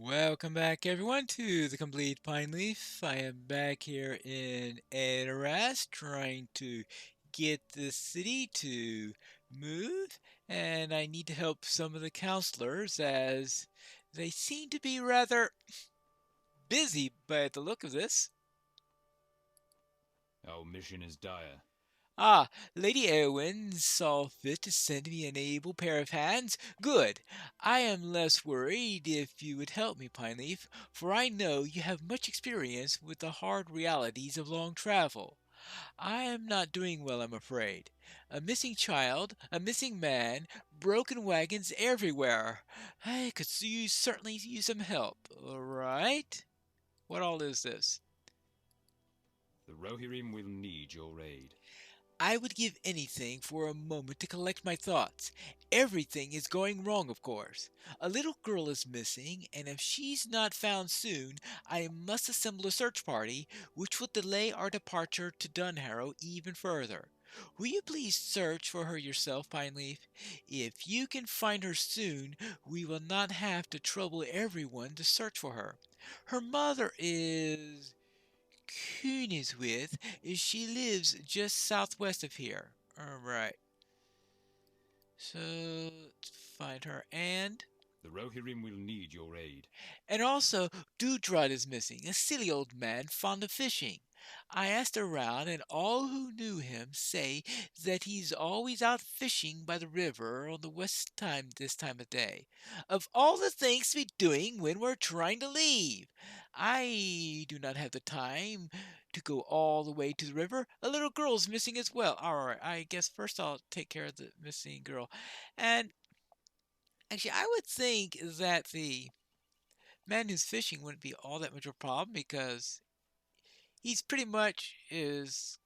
Welcome back, everyone, to the Complete Pineleaf. I am back here in Edoras trying to get the city to move, and I need to help some of the counselors as they seem to be rather busy by the look of this. Our mission is dire. Ah, Lady Eowyn saw fit to send me an able pair of hands. Good. I am less worried if you would help me, Pineleaf, for I know you have much experience with the hard realities of long travel. I am not doing well, I'm afraid. A missing child, a missing man, broken wagons everywhere. I could certainly use some help. All right? What all is this? The Rohirrim will need your aid. I would give anything for a moment to collect my thoughts. Everything is going wrong, of course. A little girl is missing, and if she's not found soon, I must assemble a search party, which will delay our departure to Dunharrow even further. Will you please search for her yourself, Pineleaf? If you can find her soon, we will not have to trouble everyone to search for her. Her mother is Kuniswith. She lives just southwest of here. Alright. So, let's find her. The Rohirrim will need your aid. And also, Dewdrop is missing, a silly old man fond of fishing. I asked around, and all who knew him say that he's always out fishing by the river on the west time this time of day. Of all the things to be doing when we're trying to leave, I do not have the time to go all the way to the river. A little girl's missing as well. All right, I guess first I'll take care of the missing girl. And actually, I would think that the man who's fishing wouldn't be all that much of a problem because he's pretty much is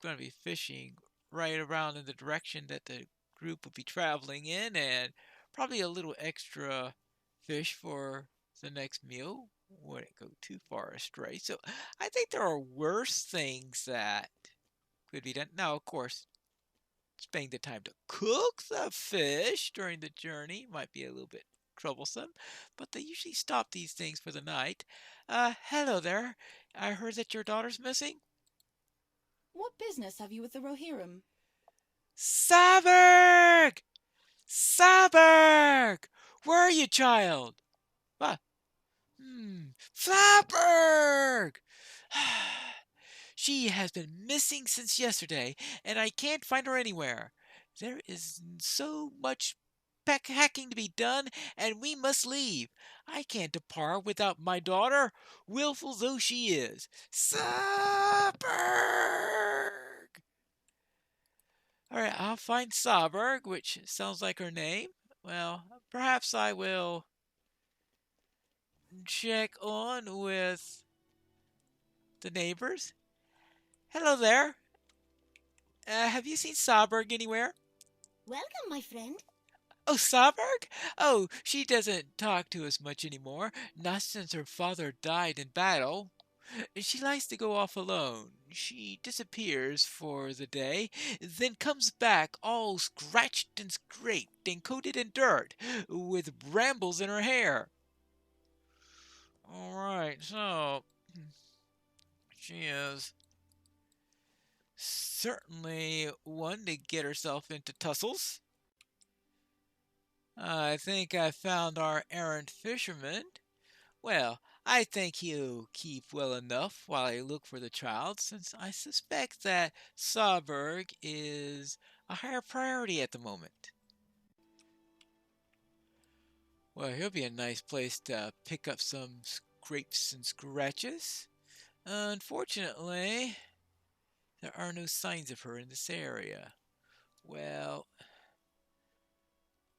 going to be fishing right around in the direction that the group would be traveling in, and probably a little extra fish for the next meal wouldn't go too far astray. So I think there are worse things that could be done. Now, of course, spending the time to cook the fish during the journey might be a little bit troublesome, but they usually stop these things for the night. Hello there. I heard that your daughter's missing. What business have you with the Rohirrim? Saberg! Saberg! Where are you, child? What? Flapberg! She has been missing since yesterday, and I can't find her anywhere. There is so much pack hacking to be done, and we must leave. I can't depart without my daughter, wilful though she is. Saberg! All right, I'll find Saberg, which sounds like her name. Well, perhaps I will check on with the neighbors. Hello there. Have you seen Saberg anywhere? Welcome, my friend. Oh, Saberg? Oh, she doesn't talk to us much anymore, not since her father died in battle. She likes to go off alone. She disappears for the day, then comes back all scratched and scraped and coated in dirt, with brambles in her hair. Alright, so she is certainly one to get herself into tussles. I think I found our errant fisherman. Well, I think he'll keep well enough while I look for the child, since I suspect that Sawberg is a higher priority at the moment. Well, here'll be a nice place to pick up some scrapes and scratches. Unfortunately, there are no signs of her in this area. Well,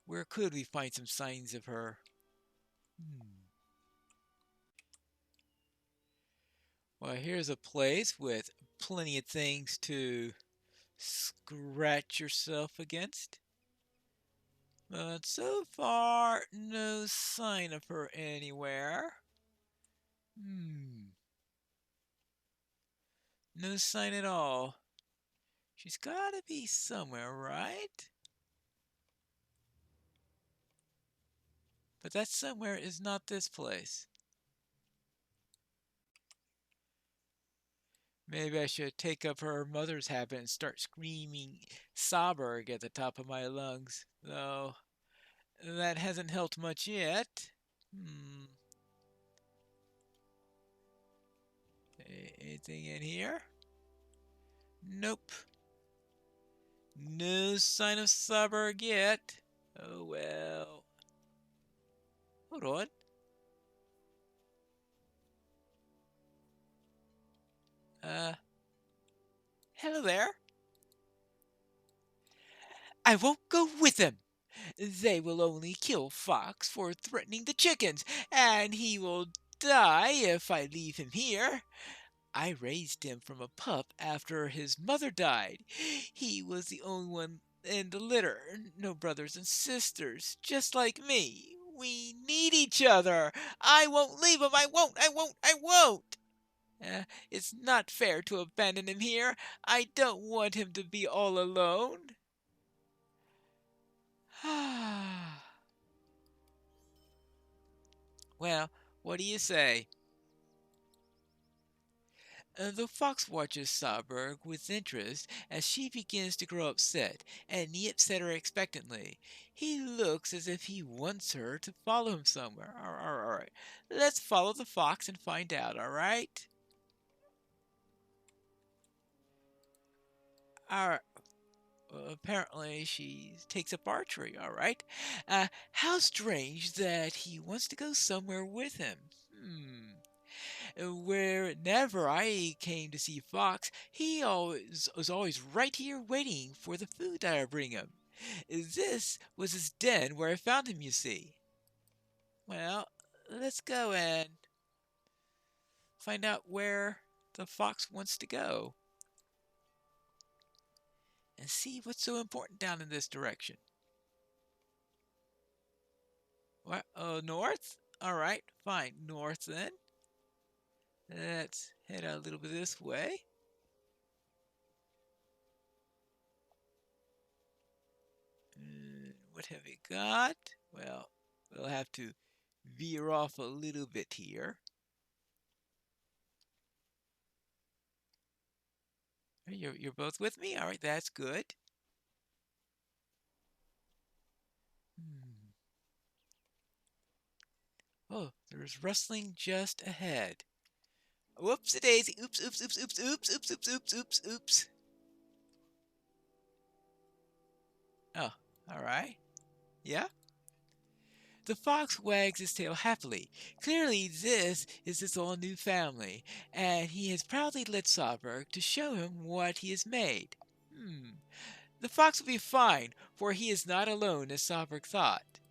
where could we find some signs of her? Hmm. Well, here's a place with plenty of things to scratch yourself against. But so far, no sign of her anywhere. Hmm, no sign at all. She's gotta be somewhere, right? But that somewhere is not this place. Maybe I should take up her mother's habit and start screaming Sauberg at the top of my lungs. Though that hasn't helped much yet. Anything in here? Nope. No sign of Sauberg yet. Oh well. Hold on. Hello there. I won't go with them. They will only kill Fox for threatening the chickens, and he will die if I leave him here. I raised him from a pup after his mother died. He was the only one in the litter. No brothers and sisters, just like me. We need each other. I won't leave him. I won't. I won't. I won't. It's not fair to abandon him here. I don't want him to be all alone. Well, what do you say? The fox watches Sauberg with interest as she begins to grow upset, and yips at her expectantly. He looks as if he wants her to follow him somewhere. All right. Let's follow the fox and find out, all right? All right. Apparently, she takes up archery, all right. How strange that he wants to go somewhere with him. Whenever I came to see Fox, he always was always right here waiting for the food that I bring him. This was his den where I found him, you see. Well, let's go and find out where the fox wants to go and see what's so important down in this direction. What? Oh, north? All right, fine. North then. Let's head out a little bit this way. What have we got? Well, we'll have to veer off a little bit here. You're both with me? All right, that's good. Oh, there's rustling just ahead. Whoops a daisy. Oops, oops, oops, oops, oops, oops, oops, oops, oops, oops. Oh, all right. Yeah? The fox wags his tail happily. Clearly, this is his all new family, and he has proudly led Sauberg to show him what he has made. The fox will be fine, for he is not alone as Sauberg thought.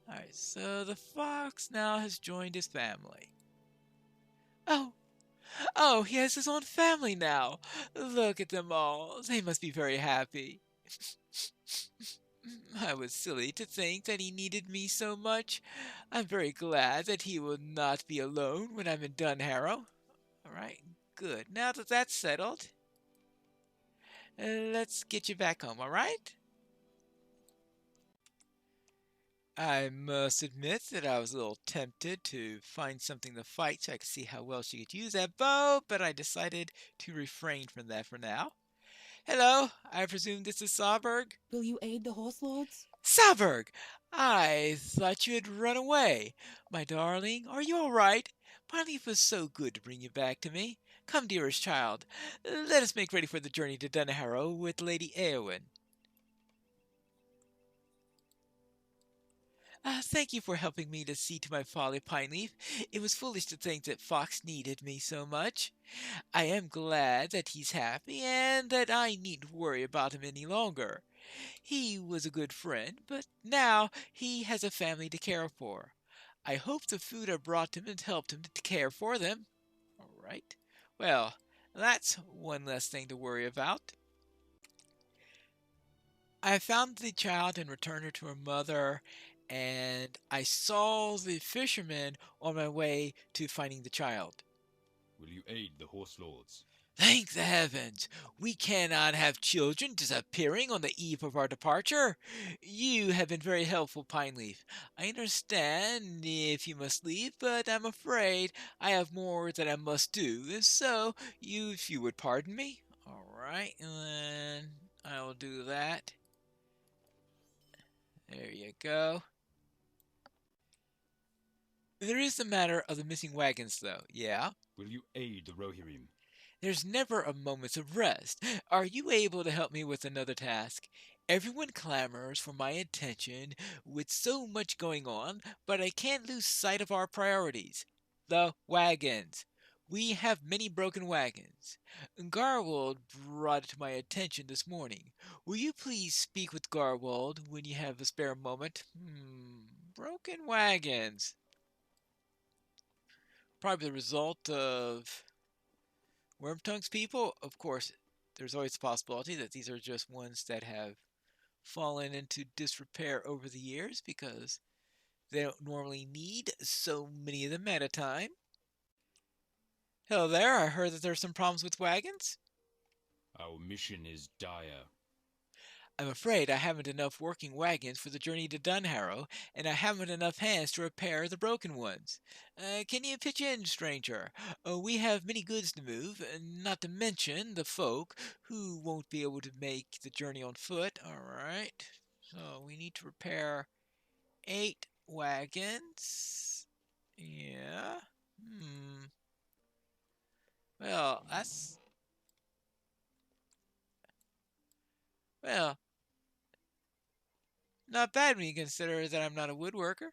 Alright, so the fox now has joined his family. Oh, he has his own family now. Look at them all. They must be very happy. I was silly to think that he needed me so much. I'm very glad that he will not be alone when I'm in Dunharrow. All right, good. Now that that's settled, let's get you back home, all right? I must admit that I was a little tempted to find something to fight so I could see how well she could use that bow, but I decided to refrain from that for now. Hello, I presume this is Sauberg? Will you aid the horse lords? Sauberg! I thought you had run away. My darling, are you all right? Pineleaf was so good to bring you back to me. Come, dearest child, let us make ready for the journey to Dunharrow with Lady Eowyn. Thank you for helping me to see to my folly, Pineleaf. It was foolish to think that Fox needed me so much. I am glad that he's happy and that I needn't worry about him any longer. He was a good friend, but now he has a family to care for. I hope the food I brought him has helped him to care for them. All right. Well, that's one less thing to worry about. I found the child and returned her to her mother, and I saw the fisherman on my way to finding the child. Will you aid the horse lords? Thank the heavens! We cannot have children disappearing on the eve of our departure. You have been very helpful, Pineleaf. I understand if you must leave, but I'm afraid I have more that I must do, and so if you would pardon me. All right, and then I will do that. There you go. There is the matter of the missing wagons, though. Yeah? Will you aid the Rohirrim? There's never a moment of rest. Are you able to help me with another task? Everyone clamors for my attention with so much going on, but I can't lose sight of our priorities. The wagons. We have many broken wagons. Garwold brought it to my attention this morning. Will you please speak with Garwold when you have a spare moment? Broken wagons. Probably the result of Wormtongue's people. Of course, there's always the possibility that these are just ones that have fallen into disrepair over the years because they don't normally need so many of them at a time. Hello there, I heard that there's some problems with wagons. Our mission is dire. I'm afraid I haven't enough working wagons for the journey to Dunharrow, and I haven't enough hands to repair the broken ones. Can you pitch in, stranger? We have many goods to move, not to mention the folk who won't be able to make the journey on foot. All right. So we need to repair 8 wagons. Yeah. Well, that's. Well, not bad when you consider that I'm not a woodworker.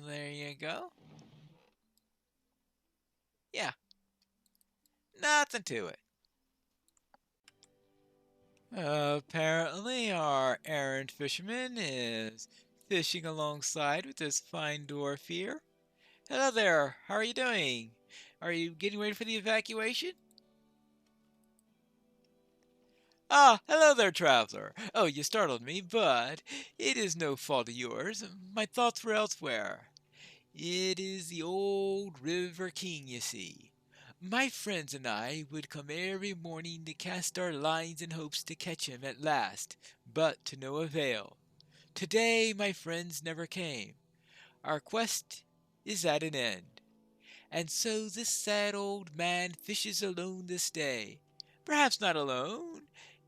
There you go. Yeah, nothing to it. Apparently, our errant fisherman is fishing alongside with this fine dwarf here. Hello there, how are you doing? Are you getting ready for the evacuation? Ah, hello there, traveler. Oh, you startled me, but it is no fault of yours. My thoughts were elsewhere. It is the old River King, you see. My friends and I would come every morning to cast our lines in hopes to catch him at last, but to no avail. Today my friends never came. Our quest is at an end. And so this sad old man fishes alone this day. Perhaps not alone.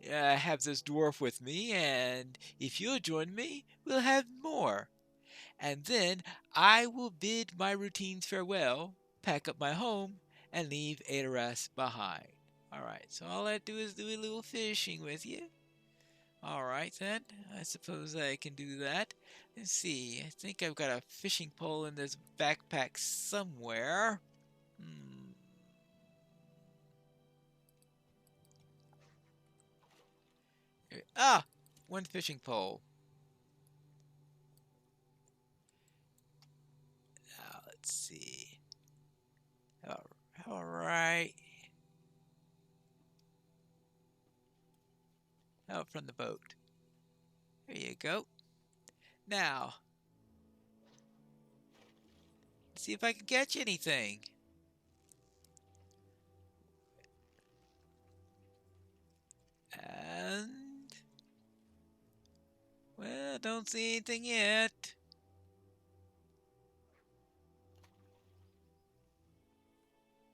I have this dwarf with me, and if you'll join me, we'll have more. And then I will bid my routines farewell, pack up my home, and leave Adoras behind. Alright, so all I do is do a little fishing with you. Alright then, I suppose I can do that. Let's see, I think I've got a fishing pole in this backpack somewhere. Ah! One fishing pole. Now, let's see. Alright. Out from the boat. There you go. Now, let's see if I can catch anything. And, well, don't see anything yet.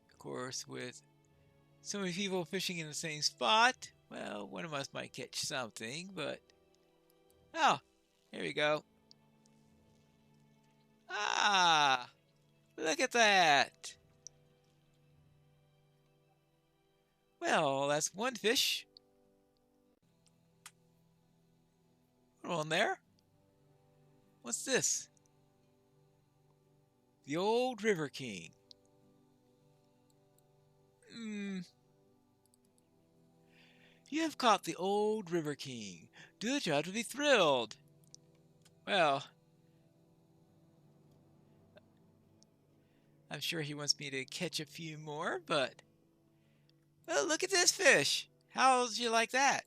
Of course, with so many people fishing in the same spot, well, one of us might catch something, but... Oh, here we go. Ah! Look at that! Well, that's one fish. Put on there. What's this? The old River King. You have caught the old River King. Duja to be thrilled. Well, I'm sure he wants me to catch a few more, but... Well, look at this fish. How'd you like that?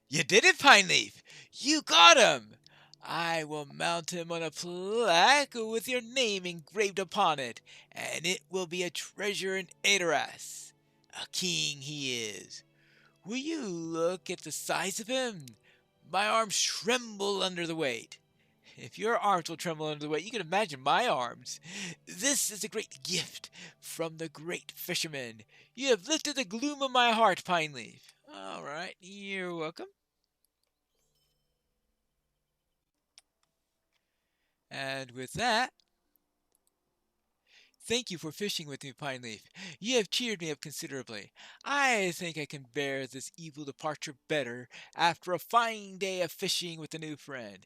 You did it, Pineleaf! You got him! I will mount him on a plaque with your name engraved upon it, and it will be a treasure in Adoras. A king he is. Will you look at the size of him? My arms tremble under the weight. If your arms will tremble under the weight, you can imagine my arms. This is a great gift from the great fisherman. You have lifted the gloom of my heart, Pineleaf. All right, you're welcome. And with that, thank you for fishing with me, Pineleaf. You have cheered me up considerably. I think I can bear this evil departure better after a fine day of fishing with a new friend.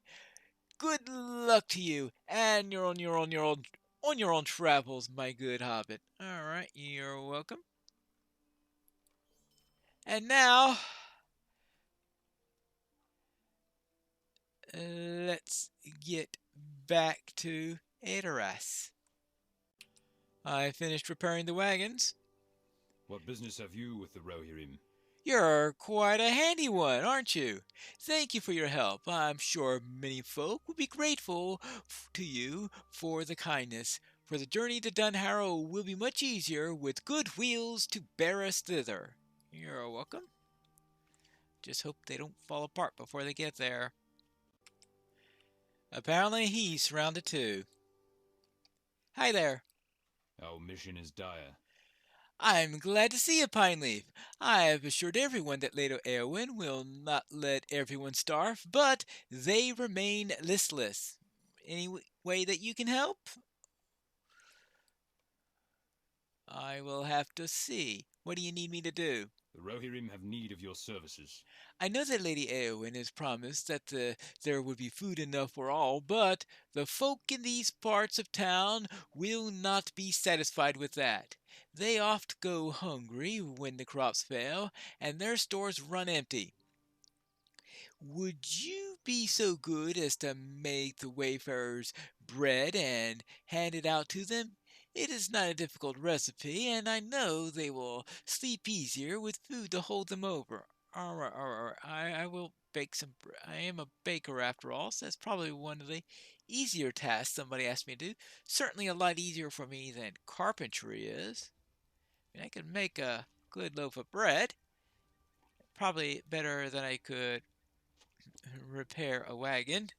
Good luck to you and on your own travels, my good hobbit. All right, you're welcome. And now, let's get back to Adoras. I finished repairing the wagons. What business have you with the Rohirrim? You're quite a handy one, aren't you? Thank you for your help. I'm sure many folk will be grateful to you for the kindness, for the journey to Dunharrow will be much easier with good wheels to bear us thither. You're welcome. Just hope they don't fall apart before they get there. Apparently he's surrounded too. Hi there. Our mission is dire. I'm glad to see you, Pineleaf. I have assured everyone that Lady Eowyn will not let everyone starve, but they remain listless. Any way that you can help? I will have to see. What do you need me to do? The Rohirrim have need of your services. I know that Lady Eowyn has promised that there would be food enough for all, but the folk in these parts of town will not be satisfied with that. They oft go hungry when the crops fail, and their stores run empty. Would you be so good as to make the wayfarers bread and hand it out to them? It is not a difficult recipe, and I know they will sleep easier with food to hold them over. All right. I will bake some. I am a baker after all, so that's probably one of the easier tasks somebody asked me to do. Certainly a lot easier for me than carpentry is. I mean, I could make a good loaf of bread. Probably better than I could repair a wagon.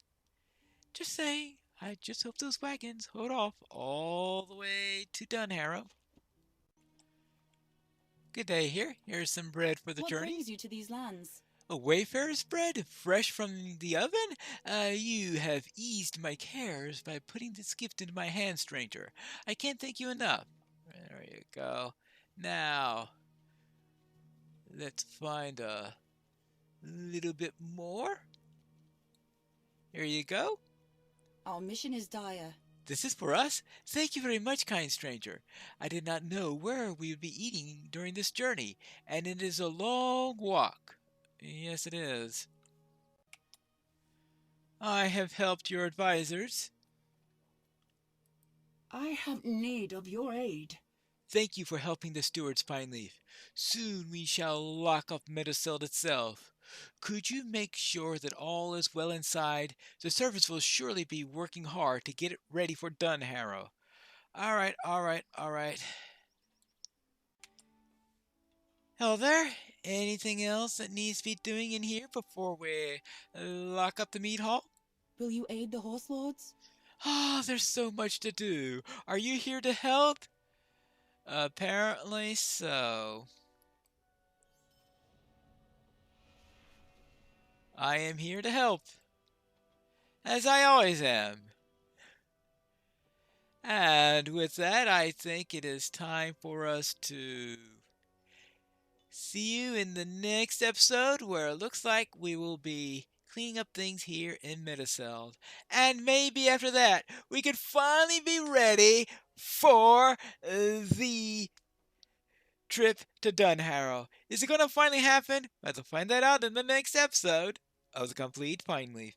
Just saying, I just hope those wagons hold off all the way to Dunharrow. Good day here. Here's some bread for the What journey. brings you to these lands? A wayfarer's bread, fresh from the oven? You have eased my cares by putting this gift into my hand, stranger. I can't thank you enough. There you go. Now, let's find a little bit more. Here you go. Our mission is dire. This is for us? Thank you very much, kind stranger. I did not know where we would be eating during this journey, and it is a long walk. Yes, it is. I have helped your advisors. I have need of your aid. Thank you for helping the stewards, Pineleaf. Soon we shall lock up Mediceld itself. Could you make sure that all is well inside? The servants will surely be working hard to get it ready for Dunharrow. All right. Hello there. Anything else that needs to be doing in here before we lock up the meat hall? Will you aid the horse lords? There's so much to do. Are you here to help? Apparently so. I am here to help, as I always am. And with that, I think it is time for us to see you in the next episode, where it looks like we will be cleaning up things here in Mediceld. And maybe after that, we could finally be ready for the trip to Dunharrow. Is it going to finally happen? Let's find that out in the next episode of The Complete Pineleaf.